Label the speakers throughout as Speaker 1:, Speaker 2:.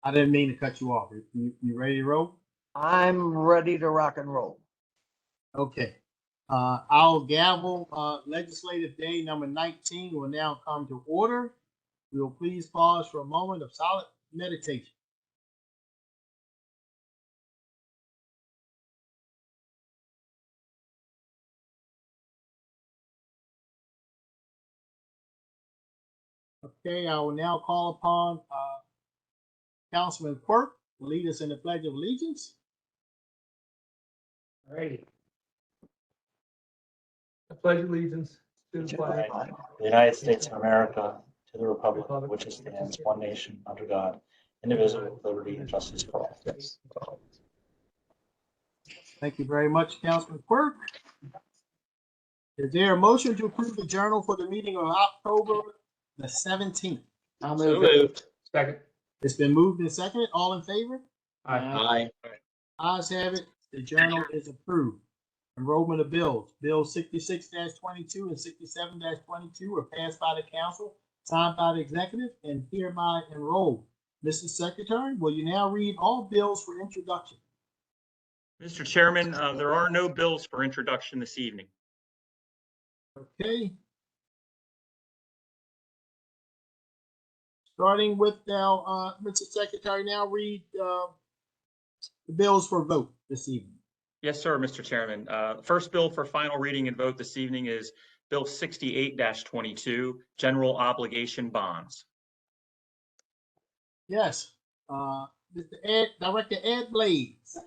Speaker 1: I didn't mean to cut you off. You ready to roll?
Speaker 2: I'm ready to rock and roll.
Speaker 1: Okay. Our gavel, legislative day number 19 will now come to order. We will please pause for a moment of silent meditation. Okay, I will now call upon Councilman Quirk to lead us in the Pledge of Allegiance.
Speaker 3: All righty. I pledge allegiance to the flag
Speaker 4: The United States of America, to the republic for which it stands, one nation, under God, indivisible, with liberty and justice for all.
Speaker 1: Thank you very much, Councilman Quirk. Is there a motion to approve the journal for the meeting of October the 17th?
Speaker 2: I'll
Speaker 3: So
Speaker 2: move it.
Speaker 3: moved. Second.
Speaker 1: It's been moved and seconded. All in favor?
Speaker 3: Aye.
Speaker 1: Ayes have it. The journal is approved. Enrollment of bills. Bills 66-22 and 67-22 are passed by the council, signed by the executive, and hereby enrolled. Mr. Secretary, will you now read all bills for introduction?
Speaker 5: Mr. Chairman, there are no bills for introduction this evening.
Speaker 1: Okay. Starting with now, Mr. Secretary, now read the bills for vote this evening.
Speaker 5: Yes, sir, Mr. Chairman. First bill for final reading and vote this evening is Bill 68-22, General Obligation Bonds.
Speaker 1: Yes. Director Ed Blades.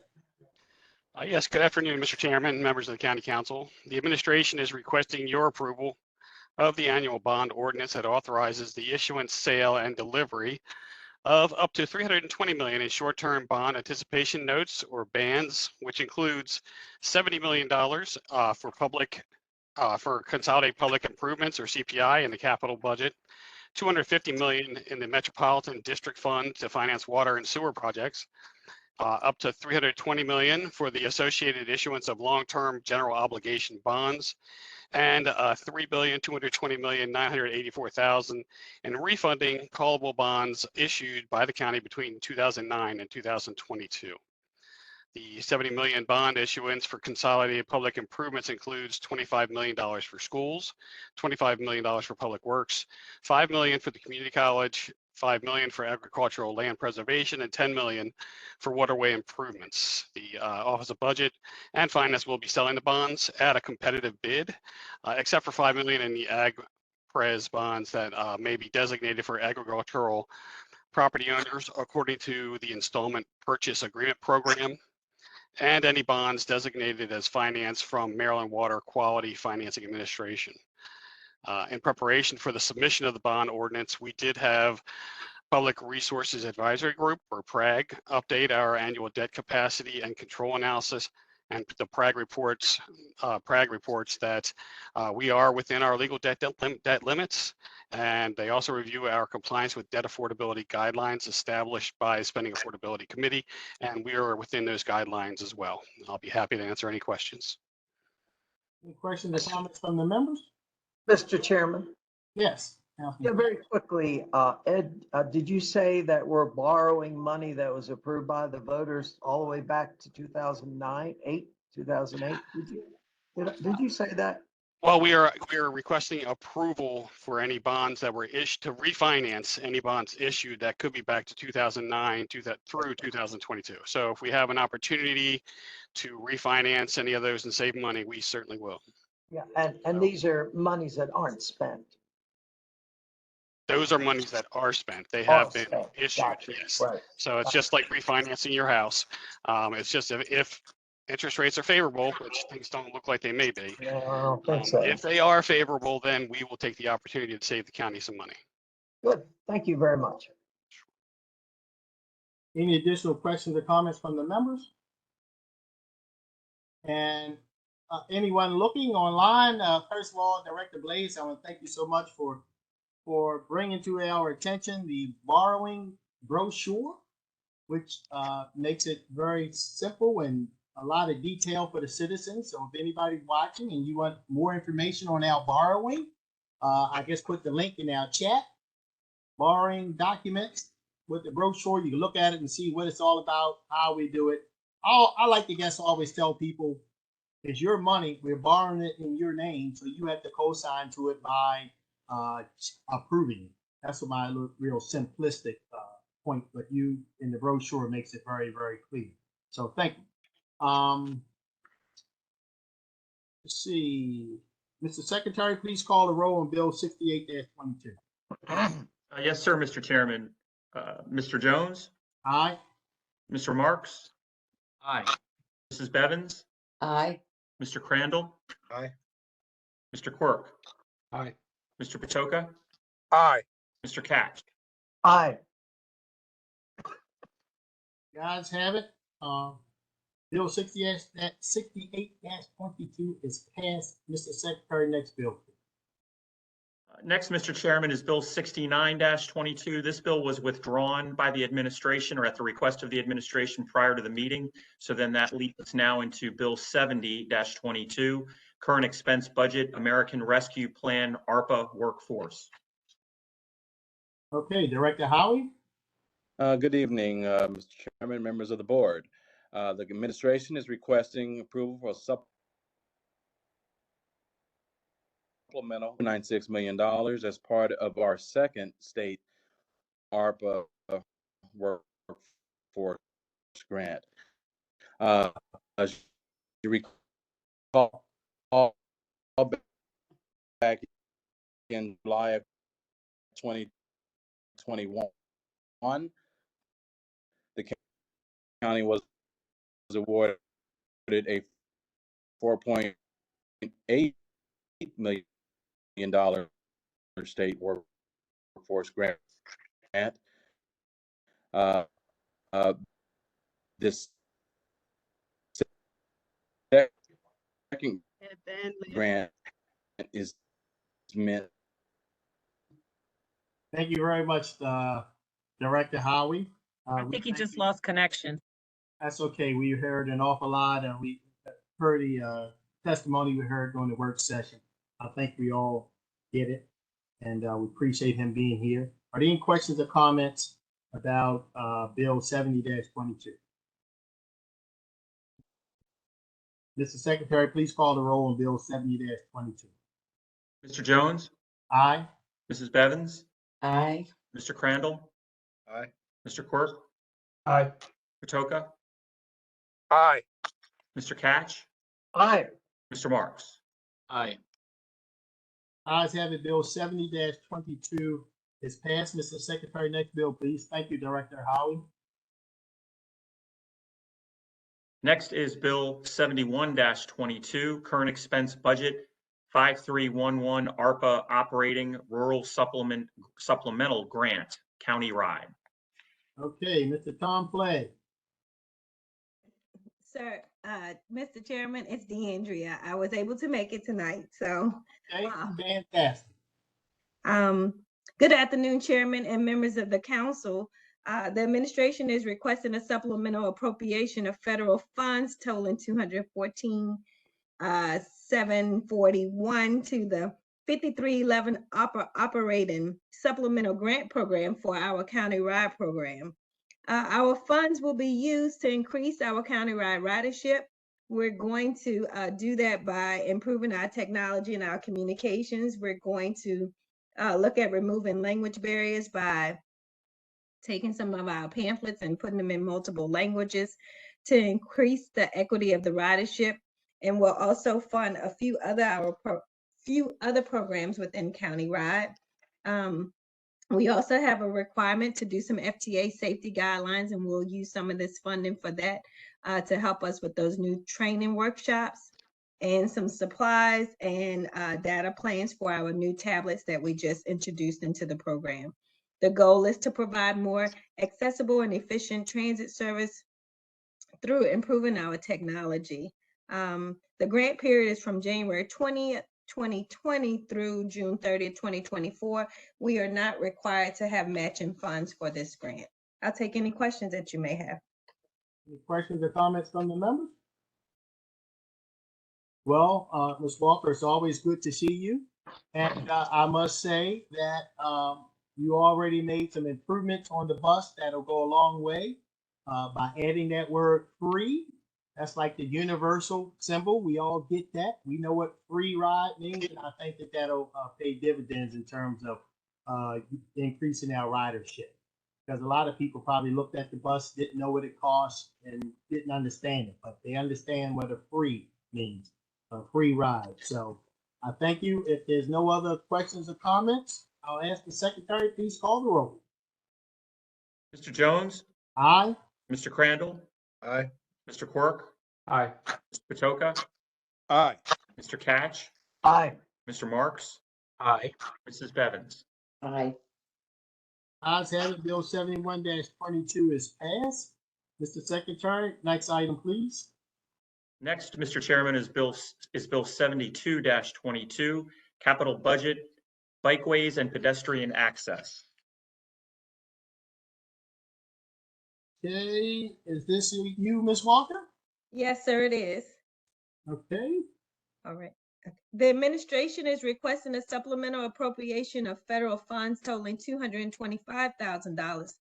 Speaker 6: Yes, good afternoon, Mr. Chairman, members of the County Council. The administration is requesting your approval of the annual bond ordinance that authorizes the issuance, sale, and delivery of up to $320 million in short-term bond anticipation notes or bands, which includes $70 million for consolidated public improvements or CPI in the capital budget, $250 million in the Metropolitan District Fund to finance water and sewer projects, up to $320 million for the associated issuance of long-term general obligation bonds, and $3,220,984,000 in refunding callable bonds issued by the county between 2009 and 2022. The $70 million bond issuance for consolidated public improvements includes $25 million for schools, $25 million for public works, $5 million for the community college, $5 million for agricultural land preservation, and $10 million for waterway improvements. The Office of Budget and Finance will be selling the bonds at a competitive bid, except for $5 million in the ag-pres bonds that may be designated for agricultural property owners according to the installment purchase agreement program, and any bonds designated as finance from Maryland Water Quality Financing Administration. In preparation for the submission of the bond ordinance, we did have Public Resources Advisory Group, or PRAG, update our annual debt capacity and control analysis, and the PRAG reports that we are within our legal debt limits, and they also review our compliance with debt affordability guidelines established by Spending Affordability Committee, and we are within those guidelines as well. I'll be happy to answer any questions.
Speaker 1: Any questions or comments from the members?
Speaker 2: Mr. Chairman.
Speaker 1: Yes.
Speaker 2: Yeah, very quickly, Ed, did you say that we're borrowing money that was approved by the voters all the way back to 2008? Did you say that?
Speaker 6: Well, we are requesting approval for any bonds that were issued to refinance any bonds issued that could be back to 2009 through 2022. So if we have an opportunity to refinance any of those and save money, we certainly will.
Speaker 2: Yeah, and these are monies that aren't spent.
Speaker 6: Those are monies that are spent. They have been issued,
Speaker 2: Gotcha.
Speaker 6: yes.
Speaker 2: Right.
Speaker 6: So it's just like refinancing your house. It's just if interest rates are favorable, which things don't look like they may be.
Speaker 2: Yeah, I don't think so.
Speaker 6: If they are favorable, then we will take the opportunity to save the county some money.
Speaker 2: Good. Thank you very much.
Speaker 1: Any additional questions or comments from the members? And anyone looking online, first of all, Director Blades, I want to thank you so much for bringing to our attention the borrowing brochure, which makes it very simple and a lot of detail for the citizens. So if anybody's watching and you want more information on our borrowing, I just put the link in our chat. Borrowing documents with the brochure. You can look at it and see what it's all about, how we do it. I like to guess always tell people it's your money. We're borrowing it in your name, so you have to co-sign to it by approving it. That's what my real simplistic point. But you in the brochure makes it very, very clear. So thank you. Let's see, Mr. Secretary, please call the roll on Bill 68-22.
Speaker 5: Yes, sir, Mr. Chairman. Mr. Jones,
Speaker 1: Aye.
Speaker 5: Mr. Marks,
Speaker 3: Aye.
Speaker 5: Mrs. Bevins,
Speaker 7: Aye.
Speaker 5: Mr. Crandall,
Speaker 3: Aye.
Speaker 5: Mr. Quirk,
Speaker 3: Aye.
Speaker 5: Mr. Patoka,
Speaker 3: Aye.
Speaker 5: Mr. Katz.
Speaker 2: Aye.
Speaker 1: Guys have it. Bill 68-22 is passed. Mr. Secretary, next bill.
Speaker 5: Next, Mr. Chairman, is Bill 69-22. This bill was withdrawn by the administration or at the request of the administration prior to the meeting. So then that leads us now into Bill 70-22, Current Expense Budget, American Rescue Plan, ARPA Workforce.
Speaker 1: Okay, Director Howie.
Speaker 8: Good evening, Mr. Chairman, members of the board. The administration is requesting approval for a supplemental $96 million as part of our second state ARPA workforce grant. As you recall, back in July of 2021, the county was awarded a $4.8 million state workforce grant. This second grant is meant.
Speaker 1: Thank you very much, Director Howie.
Speaker 7: I think he just lost connection.
Speaker 1: That's okay. We heard an awful lot, and we heard the testimony we heard during the work session. I think we all get it, and we appreciate him being here. Are there any questions or comments about Bill 70-22? Mr. Secretary, please call the roll on Bill 70-22.
Speaker 5: Mr. Jones,
Speaker 1: Aye.
Speaker 5: Mrs. Bevins,
Speaker 7: Aye.
Speaker 5: Mr. Crandall,
Speaker 3: Aye.
Speaker 5: Mr. Quirk,
Speaker 3: Aye.
Speaker 5: Patoka,
Speaker 3: Aye.
Speaker 5: Mr. Katz,
Speaker 2: Aye.
Speaker 5: Mr. Marks.
Speaker 3: Aye.
Speaker 1: Ayes have it. Bill 70-22 is passed. Mr. Secretary, next bill, please. Thank you, Director Howie.
Speaker 5: Next is Bill 71-22, Current Expense Budget 5311, ARPA Operating Rural Supplemental Grant, County-wide.
Speaker 1: Okay, Mr. Tom Flagg.
Speaker 9: Sir, Mr. Chairman, it's DeAndrea. I was able to make it tonight, so.
Speaker 1: Okay,
Speaker 9: Wow.
Speaker 1: fantastic.
Speaker 9: Good afternoon, Chairman and members of the council. The administration is requesting a supplemental appropriation of federal funds totaling $214,741 to the 5311 operating supplemental grant program for our county-wide program. Our funds will be used to increase our county-wide ridership. We're going to do that by improving our technology and our communications. We're going to look at removing language barriers by taking some of our pamphlets and putting them in multiple languages to increase the equity of the ridership. And we'll also fund a few other programs within County-wide. We also have a requirement to do some FTA safety guidelines, and we'll use some of this funding for that to help us with those new training workshops and some supplies and data plans for our new tablets that we just introduced into the program. The goal is to provide more accessible and efficient transit service through improving our technology. The grant period is from January 20th, 2020 through June 30th, 2024. We are not required to have matching funds for this grant. I'll take any questions that you may have.
Speaker 1: Any questions or comments from the members? Well, Ms. Walker, it's always good to see you. And I must say that You already made some improvements on the bus that'll go a long way by adding that word free. That's like the universal symbol. We all get that. We know what free ride means, and I think that that'll pay dividends in terms of increasing our ridership. Because a lot of people probably looked at the bus, didn't know what it cost, and didn't understand it, but they understand what a free means, a free ride. So I thank you. If there's no other questions or comments, I'll ask the secretary, please call the roll.
Speaker 5: Mr. Jones,
Speaker 1: Aye.
Speaker 5: Mr. Crandall,
Speaker 3: Aye.
Speaker 5: Mr. Quirk,
Speaker 3: Aye.
Speaker 5: Mr. Patoka,
Speaker 3: Aye.
Speaker 5: Mr. Catch,
Speaker 2: Aye.
Speaker 5: Mr. Marks,
Speaker 4: Aye.
Speaker 5: Mrs. Bevins.
Speaker 7: Aye.
Speaker 1: Ayes have it. Bill 71-22 is passed. Mr. Secretary, next item, please.
Speaker 5: Next, Mr. Chairman, is Bill 72-22, capital budget, bikeways and pedestrian access.
Speaker 1: Okay, is this you, Ms. Walker?
Speaker 9: Yes, sir, it is.
Speaker 1: Okay.
Speaker 9: All right. The administration is requesting a supplemental appropriation of federal funds totaling $225,000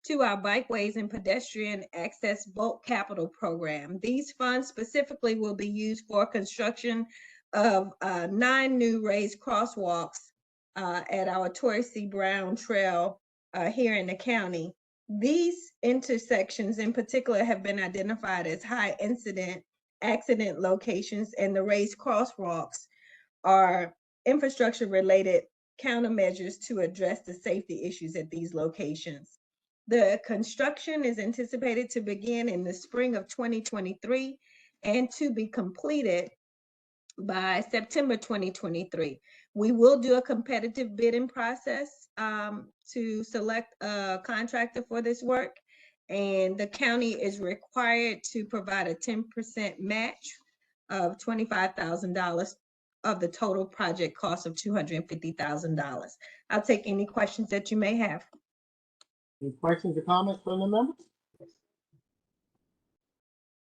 Speaker 9: to our Bikeways and Pedestrian Access Bulk Capital Program. These funds specifically will be used for construction of 9 new raised crosswalks at our Torrey C. Brown Trail here in the county. These intersections in particular have been identified as high incident accident locations, and the raised crosswalks are infrastructure related countermeasures to address the safety issues at these locations. The construction is anticipated to begin in the spring of 2023 and to be completed by September 2023. We will do a competitive bidding process to select a contractor for this work, and the county is required to provide a 10% match of $25,000 of the total project cost of $250,000. I'll take any questions that you may have.
Speaker 1: Any questions or comments from the members?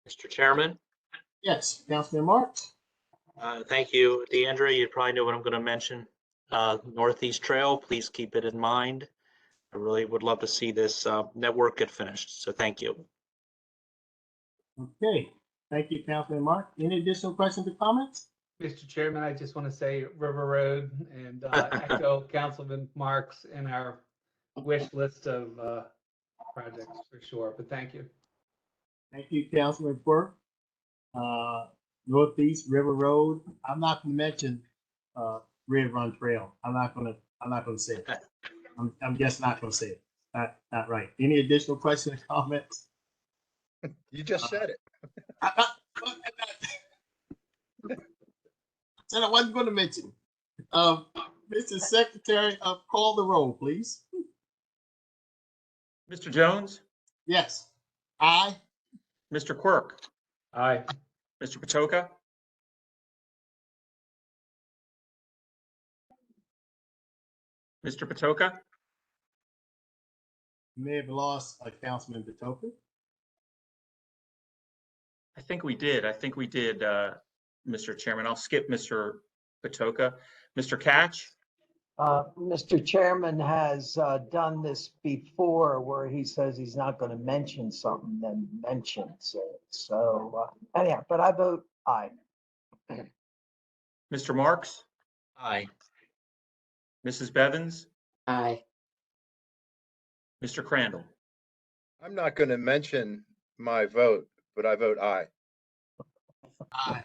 Speaker 10: Mr. Chairman,
Speaker 1: Yes, Councilman Marks.
Speaker 10: thank you. Deandra, you probably know what I'm going to mention. Northeast Trail, please keep it in mind. I really would love to see this network get finished. So thank you.
Speaker 1: Okay, thank you, Councilman Marks. Any additional questions or comments?
Speaker 3: Mr. Chairman, I just want to say River Road and echo Councilman Marks in our wish list of projects for sure, but thank you.
Speaker 1: Thank you, Councilman Quirk. Northeast River Road. I'm not going to mention Red Run Trail. I'm not going to say it. I'm just not going to say it. Not right. Any additional questions or comments?
Speaker 3: You just said it.
Speaker 1: I said I wasn't going to mention. Mr. Secretary, call the roll, please.
Speaker 5: Mr. Jones,
Speaker 1: Yes. Aye.
Speaker 5: Mr. Quirk,
Speaker 3: Aye.
Speaker 5: Mr. Patoka, Mr. Patoka,
Speaker 1: You may have lost Councilman Patoka.
Speaker 5: I think we did, Mr. Chairman. I'll skip Mr. Patoka. Mr. Catch,
Speaker 2: Mr. Chairman has done this before where he says he's not going to mention something, then mentions it. So anyhow, but I vote aye.
Speaker 5: Mr. Marks,
Speaker 10: Aye.
Speaker 5: Mrs. Bevins,
Speaker 7: Aye.
Speaker 5: Mr. Crandall.
Speaker 3: I'm not going to mention my vote, but I vote aye.
Speaker 1: Aye.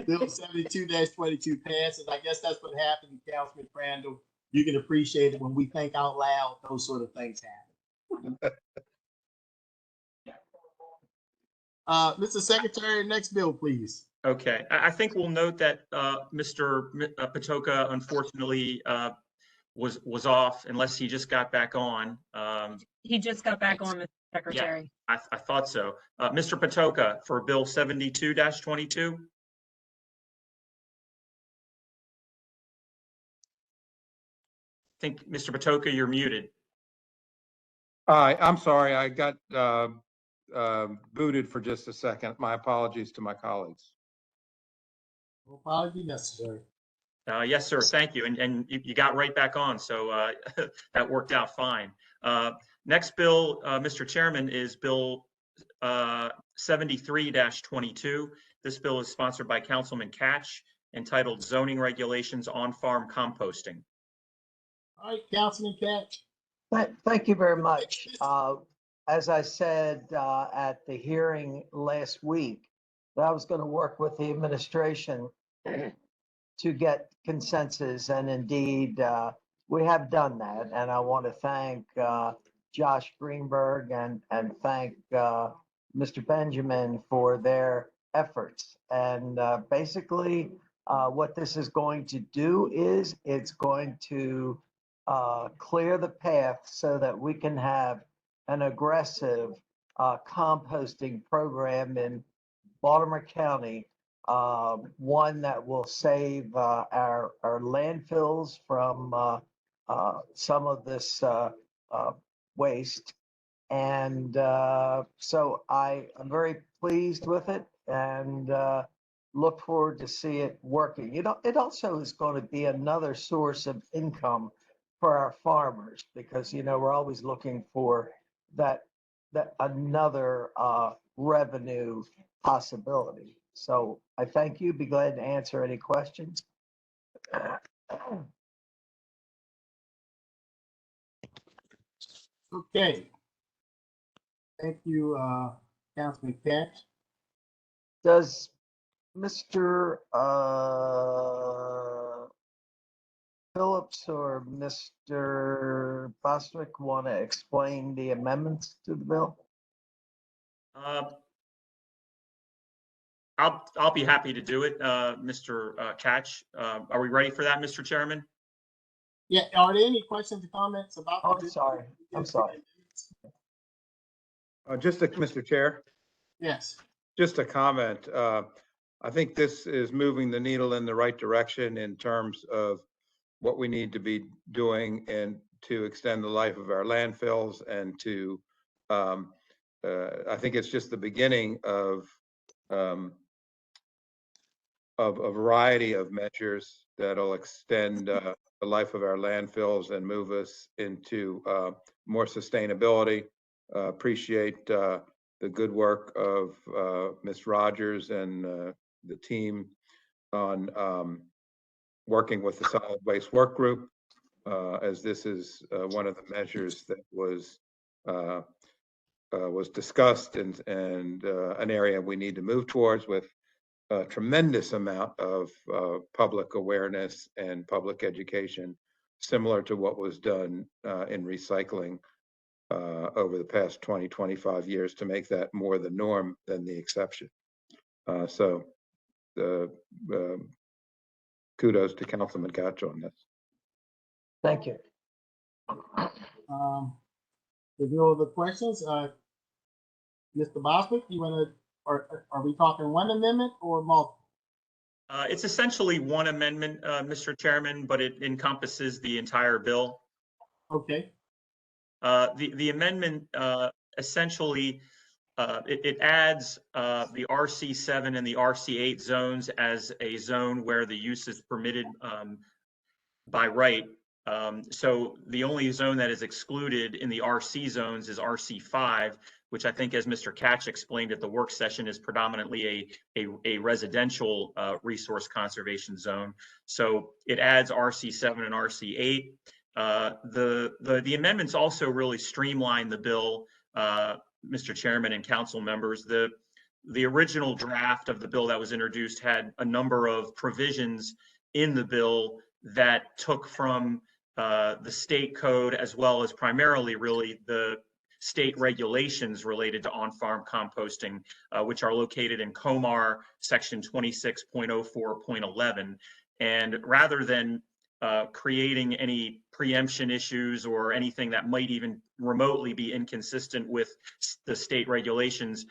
Speaker 1: Bill 72-22 passes. I guess that's what happened, Councilman Crandall. You can appreciate it when we think out loud, those sort of things happen. Mr. Secretary, next bill, please.
Speaker 5: Okay, I think we'll note that Mr. Patoka unfortunately was off unless he just got back on.
Speaker 7: He just got back on, Mr. Secretary.
Speaker 5: I thought so. Mr. Patoka for Bill 72-22. I think, Mr. Patoka, you're muted.
Speaker 11: I'm sorry, I got booted for just a second. My apologies to my colleagues.
Speaker 1: No apology necessary.
Speaker 5: Yes, sir. Thank you. And you got right back on. So that worked out fine. Next bill, Mr. Chairman, is Bill 73-22. This bill is sponsored by Councilman Catch, entitled Zoning Regulations on Farm Composting.
Speaker 1: All right, Councilman Catch.
Speaker 2: Thank you very much. As I said at the hearing last week, that I was going to work with the administration to get consensus, and indeed, we have done that. And I want to thank Josh Greenberg and thank Mr. Benjamin for their efforts. And basically, what this is going to do is it's going to clear the path so that we can have an aggressive composting program in Baltimore County, one that will save our landfills from some of this waste. And so I am very pleased with it and look forward to see it working. You know, it also is going to be another source of income for our farmers because, you know, we're always looking for that another revenue possibility. So I thank you. Be glad to answer any questions.
Speaker 1: Okay. Thank you, Councilman Catch.
Speaker 2: Does Mr. Phillips or Mr. Bostwick want to explain the amendments to the bill?
Speaker 5: I'll be happy to do it, Mr. Catch. Are we ready for that, Mr. Chairman?
Speaker 1: Yeah, are there any questions or comments about?
Speaker 2: Oh, I'm sorry. I'm sorry.
Speaker 11: Mr. Chair,
Speaker 1: Yes.
Speaker 11: just a comment. I think this is moving the needle in the right direction in terms of what we need to be doing and to extend the life of our landfills and to, I think it's just the beginning of a variety of measures that'll extend the life of our landfills and move us into more sustainability. Appreciate the good work of Ms. Rogers and the team on working with the solid waste work group, as this is one of the measures that was discussed and an area we need to move towards with a tremendous amount of public awareness and public education, similar to what was done in recycling over the past 20, 25 years to make that more the norm than the exception. So kudos to Councilman Catch on this.
Speaker 2: Thank you.
Speaker 1: If no other questions, Mr. Bostwick, you want to, are we talking one amendment or multiple?
Speaker 5: It's essentially one amendment, Mr. Chairman, but it encompasses the entire bill.
Speaker 1: Okay.
Speaker 5: The amendment essentially it adds the RC7 and the RC8 zones as a zone where the use is permitted by right. So the only zone that is excluded in the RC zones is RC5, which I think, as Mr. Catch explained at the work session, is predominantly a residential resource conservation zone. So it adds RC7 and RC8. The amendments also really streamline the bill, Mr. Chairman and council members. The original draft of the bill that was introduced had a number of provisions in the bill that took from the state code, as well as primarily really the state regulations related to on-farm composting, which are located in COMAR section 26.04.11. And rather than creating any preemption issues or anything that might even remotely be inconsistent with the state regulations,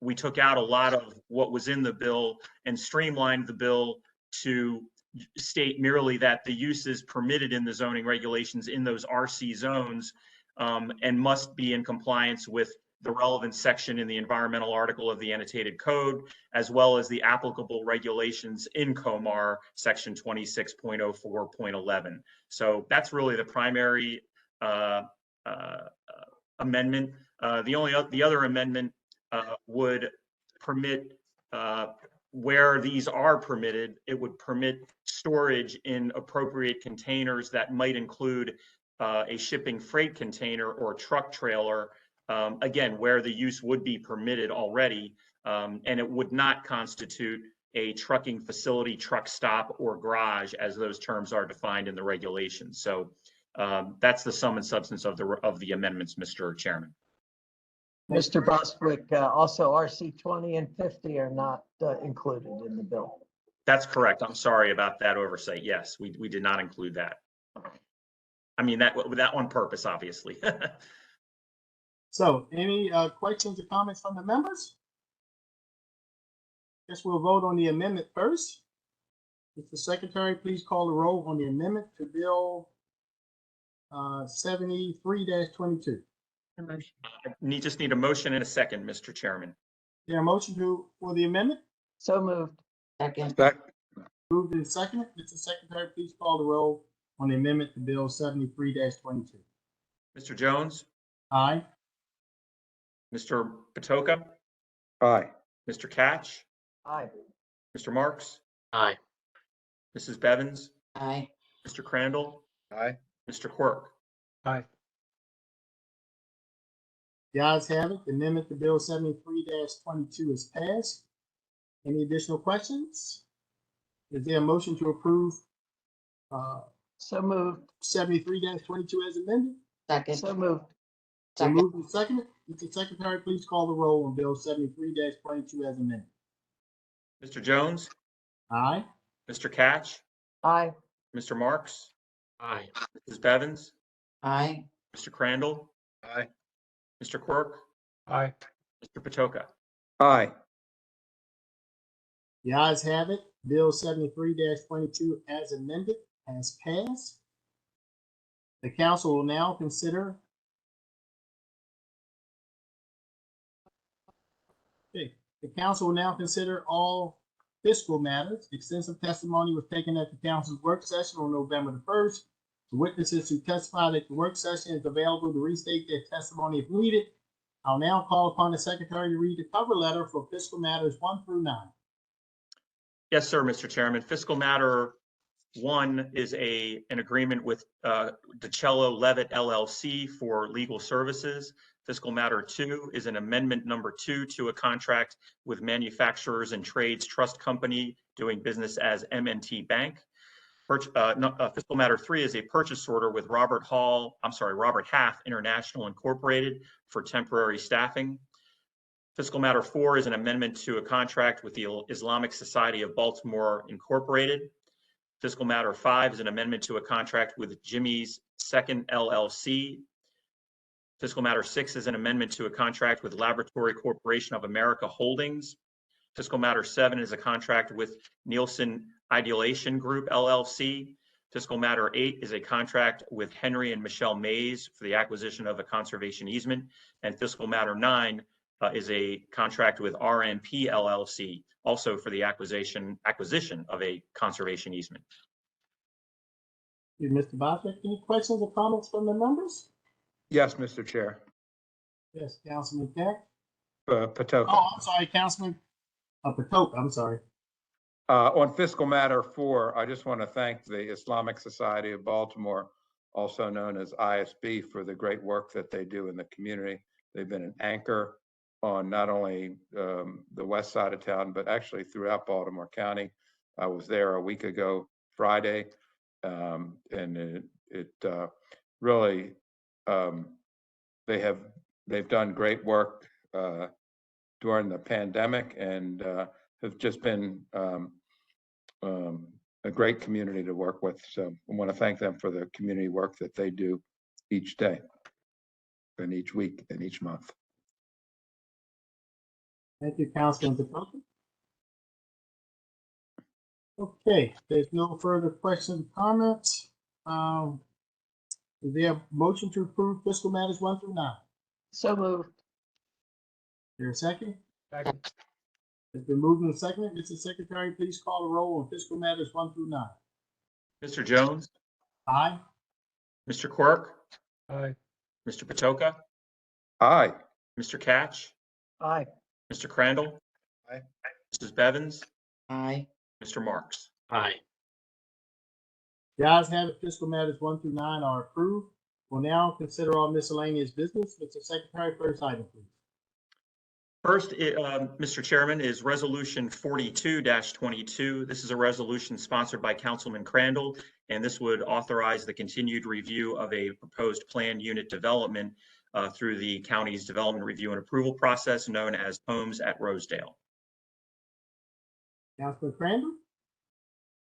Speaker 5: we took out a lot of what was in the bill and streamlined the bill to state merely that the uses permitted in the zoning regulations in those RC zones and must be in compliance with the relevant section in the environmental article of the annotated code, as well as the applicable regulations in COMAR section 26.04.11. So that's really the primary amendment. The other amendment would permit, where these are permitted, it would permit storage in appropriate containers that might include a shipping freight container or truck trailer, again, where the use would be permitted already, and it would not constitute a trucking facility, truck stop, or garage, as those terms are defined in the regulations. So that's the sum and substance of the amendments, Mr. Chairman.
Speaker 2: Mr. Bostwick, also RC 20 and 50 are not included in the bill.
Speaker 5: That's correct. I'm sorry about that oversight. Yes, we did not include that. I mean, that on purpose, obviously.
Speaker 1: So any questions or comments from the members? Guess we'll vote on the amendment first. Mr. Secretary, please call the roll on the amendment to Bill 73-22.
Speaker 5: Just need a motion and a second, Mr. Chairman.
Speaker 1: There a motion for the amendment?
Speaker 2: So moved.
Speaker 7: Second.
Speaker 1: Moved and seconded. Mr. Secretary, please call the roll on the amendment to Bill 73-22.
Speaker 5: Mr. Jones,
Speaker 1: Aye.
Speaker 5: Mr. Patoka,
Speaker 11: Aye.
Speaker 5: Mr. Catch,
Speaker 2: Aye.
Speaker 5: Mr. Marks,
Speaker 10: Aye.
Speaker 5: Mrs. Bevins,
Speaker 7: Aye.
Speaker 5: Mr. Crandall,
Speaker 11: Aye.
Speaker 5: Mr. Quirk.
Speaker 3: Aye.
Speaker 1: The ayes have it. The amendment to Bill 73-22 is passed. Any additional questions? Is there a motion to approve
Speaker 2: So moved.
Speaker 1: 73-22 as amended?
Speaker 7: Second.
Speaker 2: So moved.
Speaker 1: So moved and seconded. Mr. Secretary, please call the roll on Bill 73-22 as amended.
Speaker 5: Mr. Jones,
Speaker 1: Aye.
Speaker 5: Mr. Catch,
Speaker 2: Aye.
Speaker 5: Mr. Marks,
Speaker 10: Aye.
Speaker 5: Mrs. Bevins,
Speaker 7: Aye.
Speaker 5: Mr. Crandall,
Speaker 11: Aye.
Speaker 5: Mr. Quirk,
Speaker 3: Aye.
Speaker 5: Mr. Patoka.
Speaker 11: Aye.
Speaker 1: The ayes have it. Bill 73-22 as amended has passed. The council will now consider. Okay. The council will now consider all fiscal matters. Extensive testimony was taken at the council's work session on November the 1st. The witnesses who testified at the work session is available to restate their testimony if needed. I'll now call upon the secretary to read the cover letter for fiscal matters 1 through 9.
Speaker 5: Yes, sir, Mr. Chairman. Fiscal matter 1 is an agreement with DiCello Levitt LLC for legal services. Fiscal matter 2 is an amendment number 2 to a contract with Manufacturers and Trades Trust Company doing business as M&T Bank. Fiscal matter 3 is a purchase order with Robert Half International Incorporated for temporary staffing. Fiscal matter 4 is an amendment to a contract with the Islamic Society of Baltimore Incorporated. Fiscal matter 5 is an amendment to a contract with Jimmy's Second LLC. Fiscal matter 6 is an amendment to a contract with Laboratory Corporation of America Holdings. Fiscal matter 7 is a contract with Nielsen Ideation Group LLC. Fiscal matter 8 is a contract with Henry and Michelle Mays for the acquisition of a conservation easement. And fiscal matter 9 is a contract with RNP LLC, also for the acquisition of a conservation easement.
Speaker 1: Mr. Bostwick, any questions or comments from the members?
Speaker 11: Yes, Mr. Chair.
Speaker 1: Yes, Councilman Keck.
Speaker 11: Patoka.
Speaker 1: Oh, I'm sorry, Councilman Patoka, I'm sorry.
Speaker 11: On fiscal matter 4, I just want to thank the Islamic Society of Baltimore, also known as ISB, for the great work that they do in the community. They've been an anchor on not only the west side of town, but actually throughout Baltimore County. I was there a week ago, Friday, and it really, they've done great work during the pandemic and have just been a great community to work with. So I want to thank them for the community work that they do each day and each week and each month.
Speaker 1: Thank you, Councilman Patoka. Okay, there's no further questions or comments. Is there a motion to approve fiscal matters 1 through 9?
Speaker 2: So moved.
Speaker 1: There a second?
Speaker 3: Second.
Speaker 1: It's been moved and seconded. Mr. Secretary, please call the roll on fiscal matters 1 through 9.
Speaker 5: Mr. Jones,
Speaker 1: Aye.
Speaker 5: Mr. Quirk,
Speaker 3: Aye.
Speaker 5: Mr. Patoka,
Speaker 11: Aye.
Speaker 5: Mr. Catch,
Speaker 2: Aye.
Speaker 5: Mr. Crandall.
Speaker 11: Aye.
Speaker 5: Mrs. Bevins,
Speaker 7: Aye.
Speaker 5: Mr. Marks.
Speaker 10: Aye.
Speaker 1: The ayes have it. Fiscal matters 1 through 9 are approved. We'll now consider all miscellaneous business. Mr. Secretary, first item, please.
Speaker 5: First, Mr. Chairman, is Resolution 42-22. This is a resolution sponsored by Councilman Crandall, and this would authorize the continued review of a proposed planned unit development through the county's development review and approval process known as Homes at Rosedale.
Speaker 1: Councilman Crandall?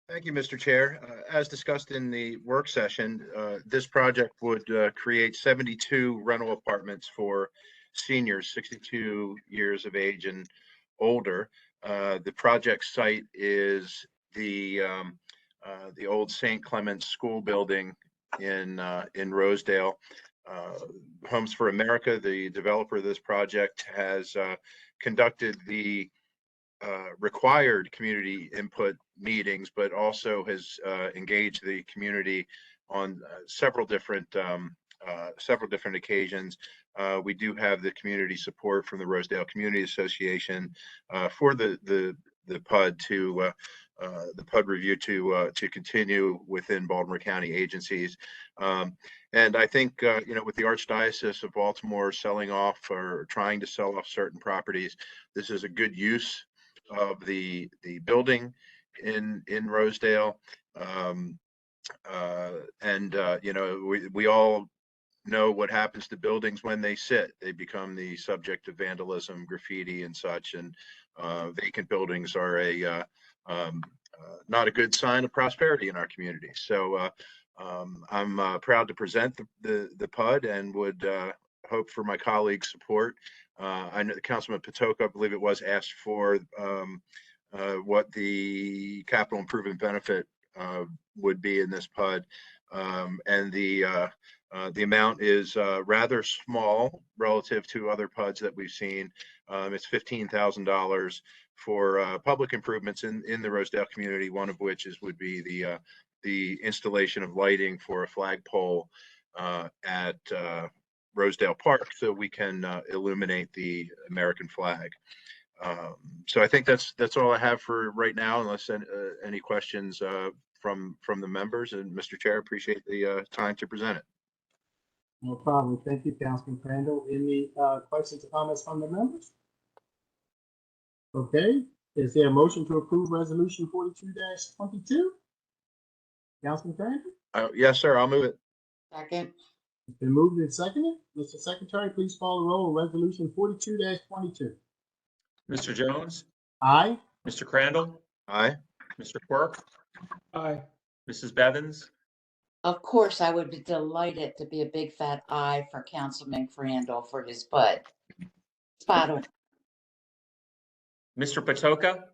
Speaker 11: Thank you, Mr. Chair. As discussed in the work session, this project would create 72 rental apartments for seniors 62 years of age and older. The project site is the old St. Clement's School building in Rosedale. Homes for America, the developer of this project, has conducted the required community input meetings, but also has engaged the community on several different occasions. We do have the community support from the Rosedale Community Association for the PUD to the PUD review to continue within Baltimore County agencies. And I think, with the Archdiocese of Baltimore selling off or trying to sell off certain properties, this is a good use of the building in Rosedale. We all know what happens to buildings when they sit. They become the subject of vandalism, graffiti, and such. And vacant buildings are not a good sign of prosperity in our community. So I'm proud to present the PUD and would hope for my colleagues' support. I know Councilman Patoka, I believe it was, asked for what the capital improvement benefit would be in this PUD. And the amount is rather small relative to other PUDs that we've seen. It's $15,000 for public improvements in the Rosedale community, one of which would be the installation of lighting for a flagpole at Rosedale Park, so we can illuminate the American flag. So I think that's all I have for right now, unless any questions from the members. And Mr. Chair, appreciate the time to present it.
Speaker 1: No problem. Thank you, Councilman Crandall. Any questions or comments from the members? Okay. Is there a motion to approve Resolution 42-22? Councilman Crandall?
Speaker 11: Yes, sir. I'll move it.
Speaker 7: Second.
Speaker 1: It's been moved and seconded. Mr. Secretary, please call the roll on Resolution 42-22.
Speaker 5: Mr. Jones,
Speaker 1: Aye.
Speaker 5: Mr. Crandall,
Speaker 11: Aye.
Speaker 5: Mr. Quirk,
Speaker 3: Aye.
Speaker 5: Mrs. Bevins,
Speaker 7: Of course, I would be delighted to be a big fat aye for Councilman Crandall for his PUD. Spot on.
Speaker 5: Mr. Patoka,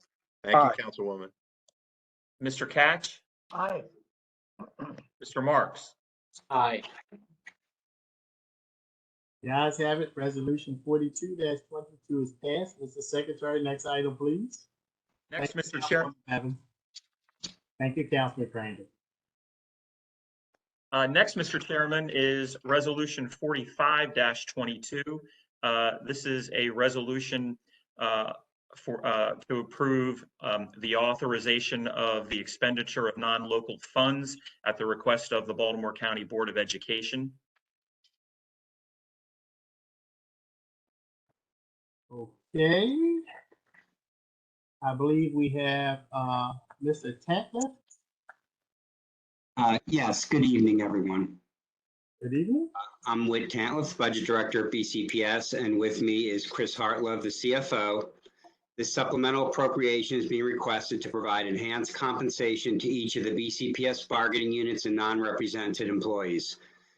Speaker 11: Thank you, Councilwoman.
Speaker 5: Mr. Catch,
Speaker 2: Aye.
Speaker 5: Mr. Marks.
Speaker 10: Aye.
Speaker 1: The ayes have it. Resolution 42-22 is passed. Mr. Secretary, next item, please.
Speaker 5: Next,
Speaker 1: Thank you,
Speaker 5: Mr. Chair.
Speaker 1: Councilwoman Evans. Thank you, Councilman Crandall.
Speaker 5: Next, Mr. Chairman, is Resolution 45-22. This is a resolution to approve the authorization of the expenditure of non-local funds at the request of the Baltimore County Board of Education.
Speaker 1: Okay. I believe we have Mr. Tantler.
Speaker 12: Yes, good evening, everyone.
Speaker 1: Good evening.
Speaker 12: I'm Whit Cantliff, Budget Director at BCPS, and with me is Chris Hartlove, the CFO. This supplemental appropriation is being requested to provide enhanced compensation to each of the BCPS bargaining units and non-represented employees.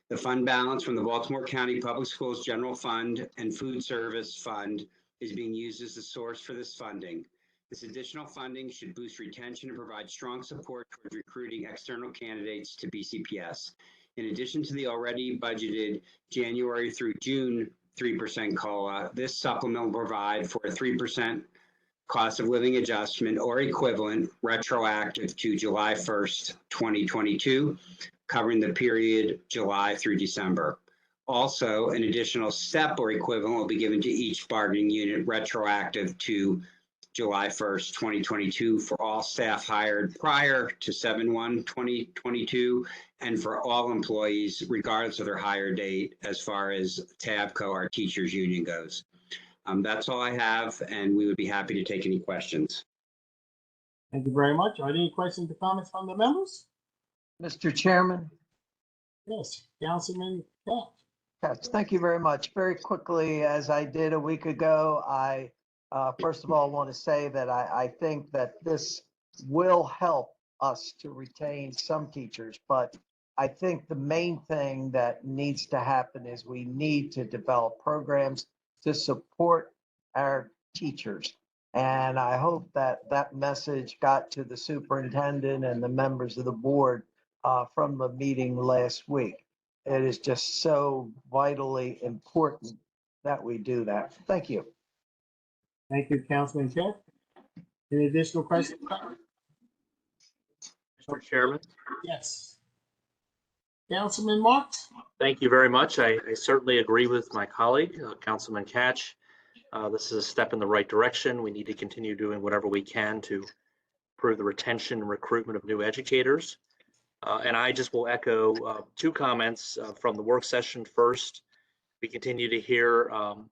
Speaker 12: The fund balance from the Baltimore County Public Schools General Fund and Food Service Fund is being used as the source for this funding. This additional funding should boost retention and provide strong support towards recruiting external candidates to BCPS. In addition to the already budgeted January through June 3% COLA. This supplement will provide for a 3% cost of living adjustment or equivalent retroactive to July 1st, 2022, covering the period July through December. Also, an additional step or equivalent will be given to each bargaining unit retroactive to July 1st, 2022 for all staff hired prior to 7/1/2022 and for all employees regardless of their hire date as far as TABCO, our teachers union, goes. That's all I have, and we would be happy to take any questions.
Speaker 1: Thank you very much. Are there any questions or comments from the members?
Speaker 2: Mr. Chairman?
Speaker 1: Yes, Councilman Katz.
Speaker 2: Yes, thank you very much. Very quickly, as I did a week ago, I first of all want to say that I think that this will help us to retain some teachers, but I think the main thing that needs to happen is we need to develop programs to support our teachers. And I hope that that message got to the superintendent and the members of the board from the meeting last week. It is just so vitally important that we do that. Thank you.
Speaker 1: Thank you, Councilman Katz. Any additional questions?
Speaker 10: Mr. Chairman,
Speaker 1: Yes. Councilman Marks?
Speaker 10: thank you very much. I certainly agree with my colleague, Councilman Katch. This is a step in the right direction. We need to continue doing whatever we can to improve the retention and recruitment of new educators. And I just will echo two comments from the work session. First, we continue to hear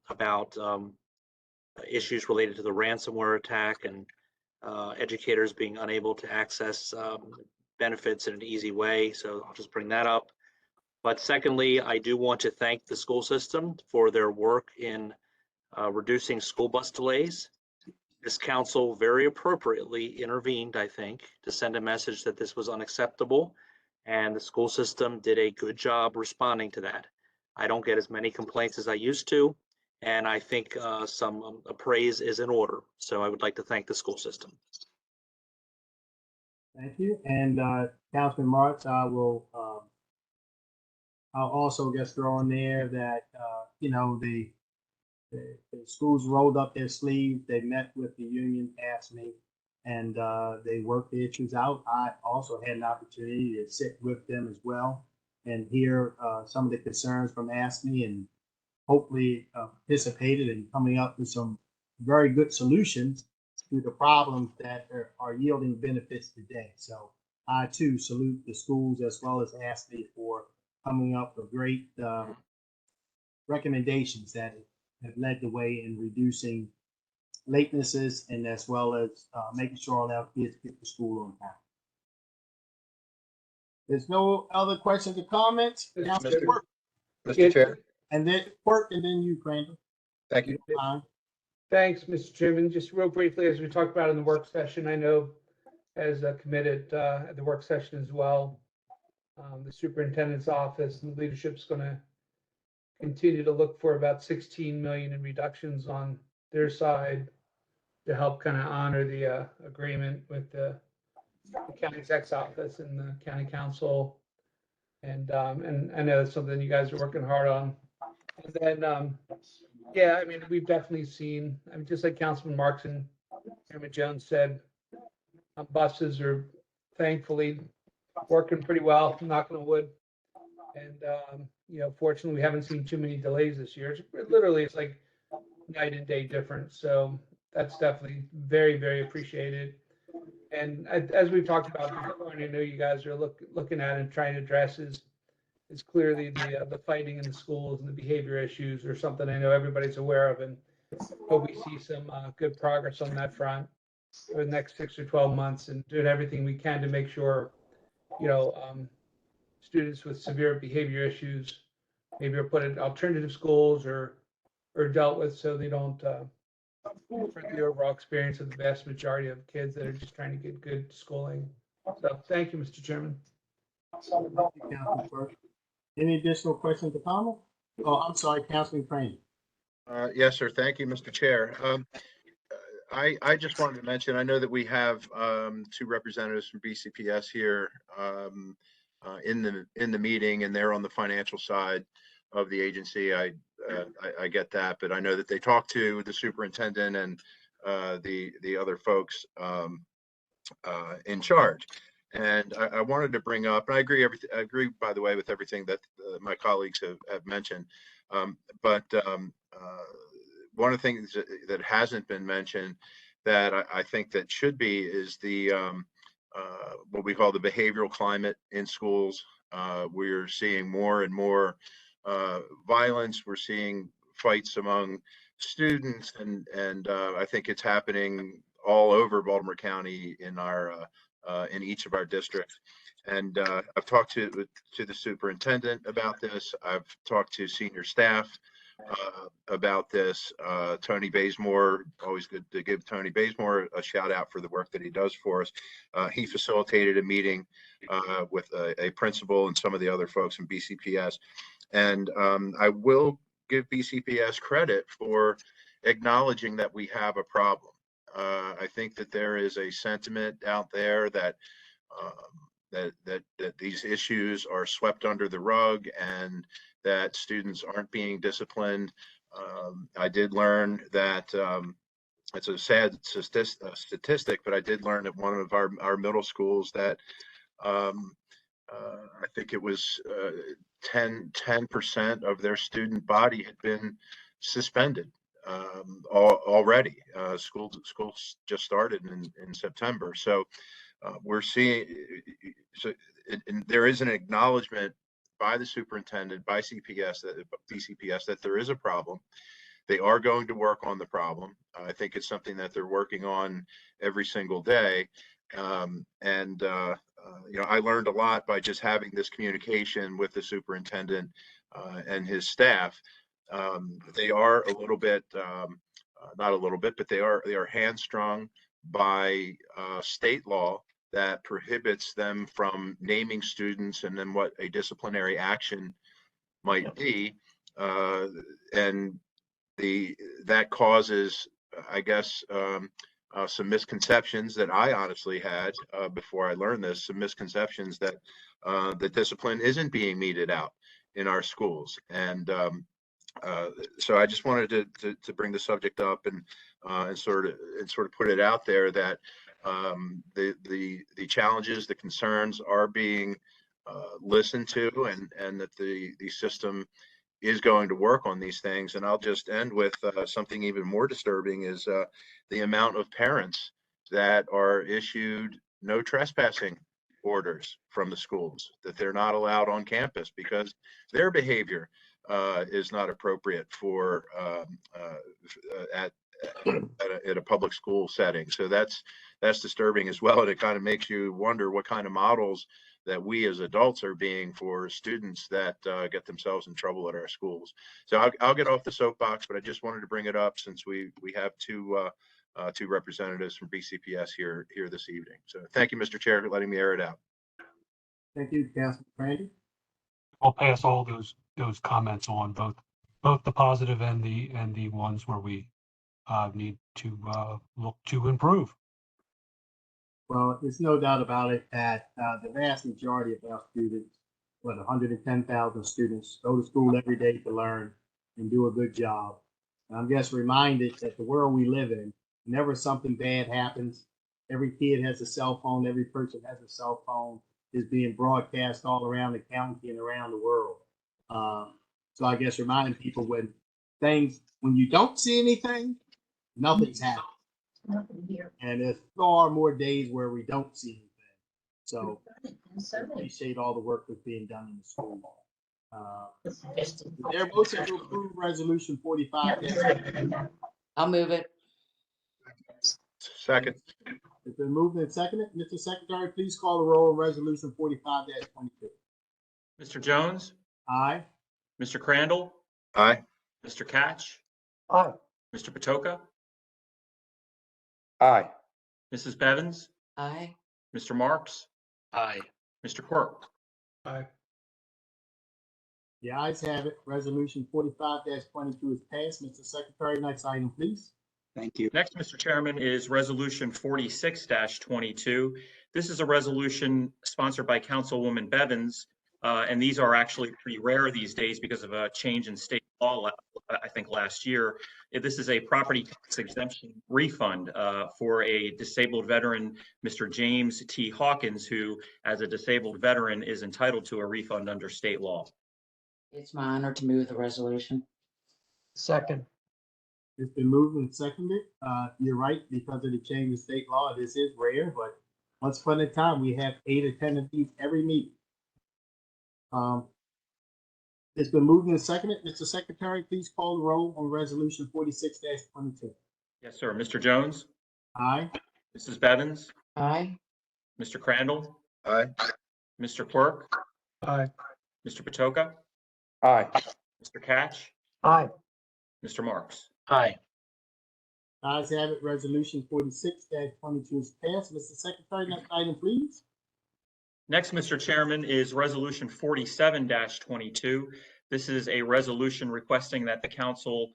Speaker 10: about issues related to the ransomware attack and educators being unable to access benefits in an easy way. So I'll just bring that up. But secondly, I do want to thank the school system for their work in reducing school bus delays. This council very appropriately intervened, I think, to send a message that this was unacceptable, and the school system did a good job responding to that. I don't get as many complaints as I used to, and I think some praise is in order. So I would like to thank the school system.
Speaker 1: Thank you. And Councilman Marks, I'll also just throw in there that, the schools rolled up their sleeves. They met with the union, asked me, and they worked the issues out. I also had an opportunity to sit with them as well and hear some of the concerns from AFSCME, and hopefully participated in coming up with some very good solutions to the problems that are yielding benefits today. So I too salute the schools as well as AFSCME for coming up with great recommendations that have led the way in reducing latenesses and as well as making sure all our kids get to school on time. There's no other questions or comments. Councilman Quirk.
Speaker 11: Mr. Chair,
Speaker 1: And then Quirk, and then you, Crandall.
Speaker 11: thank you.
Speaker 3: Thanks, Mr. Chairman. Just real briefly, as we talked about in the work session, I know as committed at the work session as well, the superintendent's office and the leadership's going to continue to look for about 16 million in reductions on their side to help kind of honor the agreement with the county exec's office and the county council. And I know that's something you guys are working hard on. And then, yeah, I mean, we've definitely seen, I mean, just like Councilman Marks and Chairman Jones said, buses are thankfully working pretty well, knocking on wood. And, fortunately, we haven't seen too many delays this year. It's like night and day difference. So that's definitely very, very appreciated. And as we've talked about before, and I know you guys are looking at and trying to address is clearly the fighting in the schools and the behavior issues are something I know everybody's aware of, and hope we see some good progress on that front for the next 6 or 12 months, and doing everything we can to make sure, students with severe behavior issues maybe are put in alternative schools or dealt with so they don't for the overall experience of the vast majority of kids that are just trying to get good schooling. So thank you, Mr. Chairman.
Speaker 1: Any additional questions or comments? Oh, I'm sorry, Councilman Crane.
Speaker 11: Yes, sir. Thank you, Mr. Chair. I just wanted to mention, I know that we have two representatives from BCPS here in the meeting, and they're on the financial side of the agency. I I get that, but I know that they talked to the superintendent and the other folks in charge. And I wanted to bring up, and I agree, by the way, with everything that my colleagues have mentioned. But one of the things that hasn't been mentioned that I think that should be is the what we call the behavioral climate in schools. We're seeing more and more violence. We're seeing fights among students, and I think it's happening all over Baltimore County in our in each of our districts. And I've talked to the superintendent about this. I've talked to senior staff about this. Tony Bazemore, always good to give Tony Bazemore a shout out for the work that he does for us. He facilitated a meeting with a principal and some of the other folks in BCPS. And I will give BCPS credit for acknowledging that we have a problem. I think that there is a sentiment out there that that these issues are swept under the rug and that students aren't being disciplined. I did learn that it's a sad statistic, but I did learn at one of our middle schools that I think it was 10% of their student body had been suspended already. School just started in September, so we're seeing. And there is an acknowledgement by the superintendent, by BCPS, that there is a problem. They are going to work on the problem. I think it's something that they're working on every single day. You know, I learned a lot by just having this communication with the superintendent and his staff. They are a little bit, not a little bit, but they are hamstrung by state law that prohibits them from naming students and then what a disciplinary action might be. And that causes, I guess, some misconceptions that I honestly had before I learned this, some misconceptions that the discipline isn't being meted out in our schools. And so I just wanted to bring the subject up and sort of put it out there that the challenges, the concerns are being listened to, and that the system is going to work on these things. And I'll just end with something even more disturbing is the amount of parents that are issued no trespassing orders from the schools, that they're not allowed on campus because their behavior is not appropriate for at a public school setting. So that's disturbing as well. And it kind of makes you wonder what kind of models that we as adults are being for students that get themselves in trouble at our schools. So I'll get off the soapbox, but I just wanted to bring it up since we have two representatives from BCPS here this evening. So thank you, Mr. Chair, for letting me air it out.
Speaker 1: Thank you, Councilman Brandy.
Speaker 13: I'll pass all those comments on, both the positive and the ones where we need to look to improve.
Speaker 1: Well, there's no doubt about it that the vast majority of our students, 110,000 students, go to school every day to learn and do a good job. And I'm just reminded that the world we live in, whenever something bad happens, every kid has a cell phone, every person has a cell phone, is being broadcast all around the county and around the world. So I guess reminding people when you don't see anything, nothing's happening. And there's far more days where we don't see anything. So I appreciate all the work that's being done in the school. Is there a motion to approve resolution 45?
Speaker 7: I'll move it.
Speaker 11: Second.
Speaker 1: It's been moved and seconded. Mr. Secretary, please call the roll on resolution 45-22.
Speaker 5: Mr. Jones,
Speaker 1: Aye.
Speaker 5: Mr. Crandall,
Speaker 11: Aye.
Speaker 5: Mr. Catch,
Speaker 2: Aye.
Speaker 5: Mr. Patoka,
Speaker 11: Aye.
Speaker 5: Mrs. Bevins,
Speaker 7: Aye.
Speaker 5: Mr. Marks,
Speaker 10: Aye.
Speaker 5: Mr. Quirk.
Speaker 3: Aye.
Speaker 1: The ayes have it. Resolution 45-22 is passed. Mr. Secretary, next item, please.
Speaker 12: Thank you.
Speaker 5: Next, Mr. Chairman, is resolution 46-22. This is a resolution sponsored by Councilwoman Bevins, and these are actually pretty rare these days because of a change in state law I think last year. This is a property tax exemption refund for a disabled veteran, Mr. James T. Hawkins, who, as a disabled veteran, is entitled to a refund under state law.
Speaker 7: It's my honor to move the resolution.
Speaker 2: Second.
Speaker 1: It's been moved and seconded. You're right, because of the change in state law, this is rare, but once upon a time, we have 8 attendees every meeting. It's been moved and seconded. Mr. Secretary, please call the roll on resolution 46-22.
Speaker 5: Yes, sir. Mr. Jones?
Speaker 1: Aye.
Speaker 5: Mrs. Bevins?
Speaker 7: Aye.
Speaker 5: Mr. Crandall?
Speaker 11: Aye.
Speaker 5: Mr. Quirk?
Speaker 3: Aye.
Speaker 5: Mr. Patoka?
Speaker 11: Aye.
Speaker 5: Mr. Catch?
Speaker 2: Aye.
Speaker 5: Mr. Marks?
Speaker 10: Aye.
Speaker 1: Ayes have it, resolution 46-22 is passed. Mr. Secretary, next item, please.
Speaker 5: Next, Mr. Chairman, is Resolution 47-22. This is a resolution requesting that the council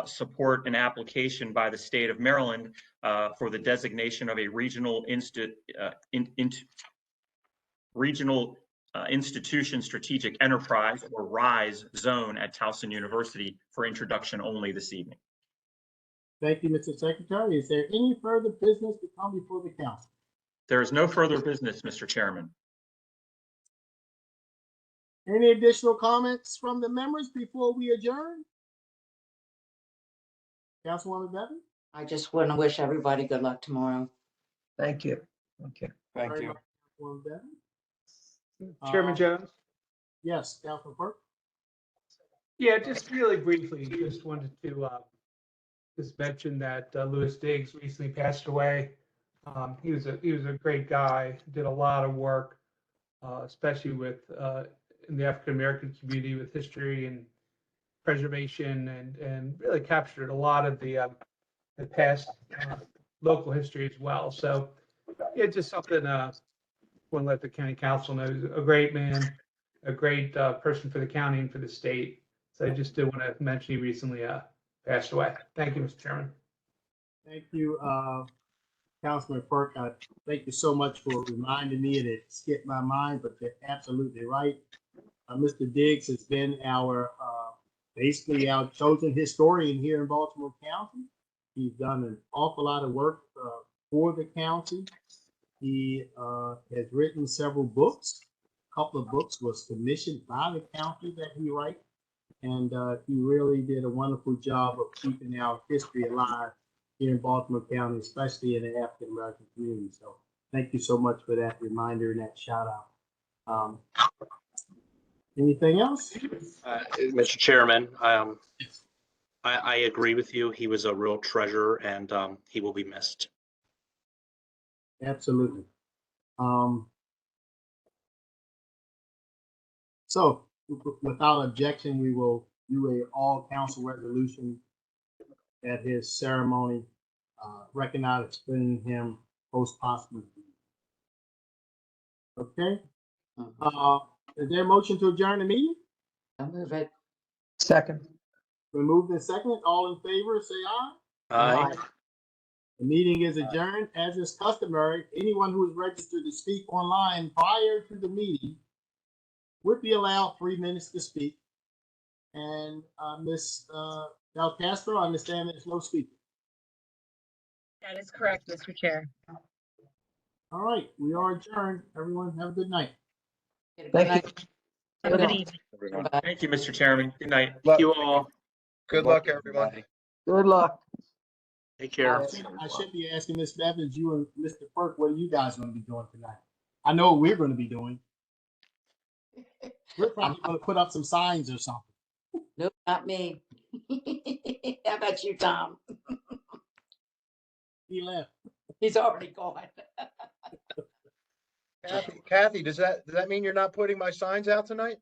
Speaker 5: support an application by the state of Maryland for the designation of a regional institution strategic enterprise, or RISE zone at Towson University for introduction only this evening.
Speaker 1: Thank you, Mr. Secretary. Is there any further business to come before the council?
Speaker 5: There is no further business, Mr. Chairman.
Speaker 1: Any additional comments from the members before we adjourn? Councilwoman Bevins?
Speaker 7: I just want to wish everybody good luck tomorrow.
Speaker 2: Thank you. Okay.
Speaker 11: Thank
Speaker 1: Very
Speaker 11: you.
Speaker 1: much, Councilwoman Bevins.
Speaker 3: Chairman Jones?
Speaker 1: Yes, Councilman Burke?
Speaker 3: Yeah, just really briefly, just wanted to just mention that Louis Diggs recently passed away. He was a great guy, did a lot of work, especially with in the African American community with history and preservation, and really captured a lot of the past local history as well. So yeah, just something want to let the county council know. He's a great man, a great person for the county and for the state. So I just did want to mention he recently passed away. Thank you, Mr. Chairman.
Speaker 1: Thank you, Councilman Burke. Thank you so much for reminding me. It skipped my mind, but you're absolutely right. Mr. Diggs has been our, basically our chosen historian here in Baltimore County. He's done an awful lot of work for the county. He has written several books. A couple of books was commissioned by the county that he wrote. And he really did a wonderful job of keeping our history alive here in Baltimore County, especially in the African American community. So thank you so much for that reminder and that shout out. Anything else?
Speaker 10: Mr. Chairman, I agree with you. He was a real treasure, and he will be missed.
Speaker 1: Absolutely. So without objection, we will do a all council resolution at his ceremony, recognizing him post-posthumously. Okay. Is there a motion to adjourn the meeting?
Speaker 7: I'll move it.
Speaker 2: Second.
Speaker 1: We moved in second. All in favor, say aye.
Speaker 10: Aye.
Speaker 1: The meeting is adjourned. As is customary, anyone who is registered to speak online prior to the meeting would be allowed 3 minutes to speak. And Ms. Del Castro, I understand there's no speaker.
Speaker 9: That is correct, Mr. Chair.
Speaker 1: All right, we are adjourned. Everyone have a good night.
Speaker 2: Thank you.
Speaker 9: Have a good evening.
Speaker 11: Everyone.
Speaker 5: Thank you, Mr. Chairman. Good night.
Speaker 10: Thank you all.
Speaker 11: Good luck, everyone.
Speaker 2: Good luck.
Speaker 10: Take care.
Speaker 1: I should be asking Ms. Bevins, you and Mr. Perk, what are you guys going to be doing tonight? I know what we're going to be doing. We're probably going to put up some signs or something.
Speaker 7: Nope, not me. How about you, Tom?
Speaker 1: He left.
Speaker 7: He's already gone.
Speaker 11: Kathy, does that mean you're not putting my signs out tonight?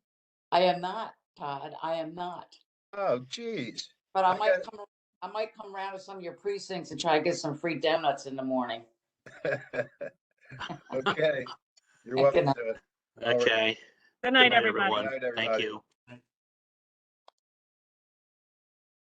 Speaker 7: I am not, Todd. I am not.
Speaker 11: Oh, geez.
Speaker 7: But I might come around to some of your precincts and try to get some free donuts in the morning.
Speaker 11: Okay. You're welcome to it.
Speaker 10: Okay.
Speaker 9: Good night,
Speaker 10: Good night,
Speaker 9: everybody.
Speaker 10: everyone.
Speaker 11: Good night,
Speaker 10: Thank
Speaker 11: everybody.
Speaker 10: you.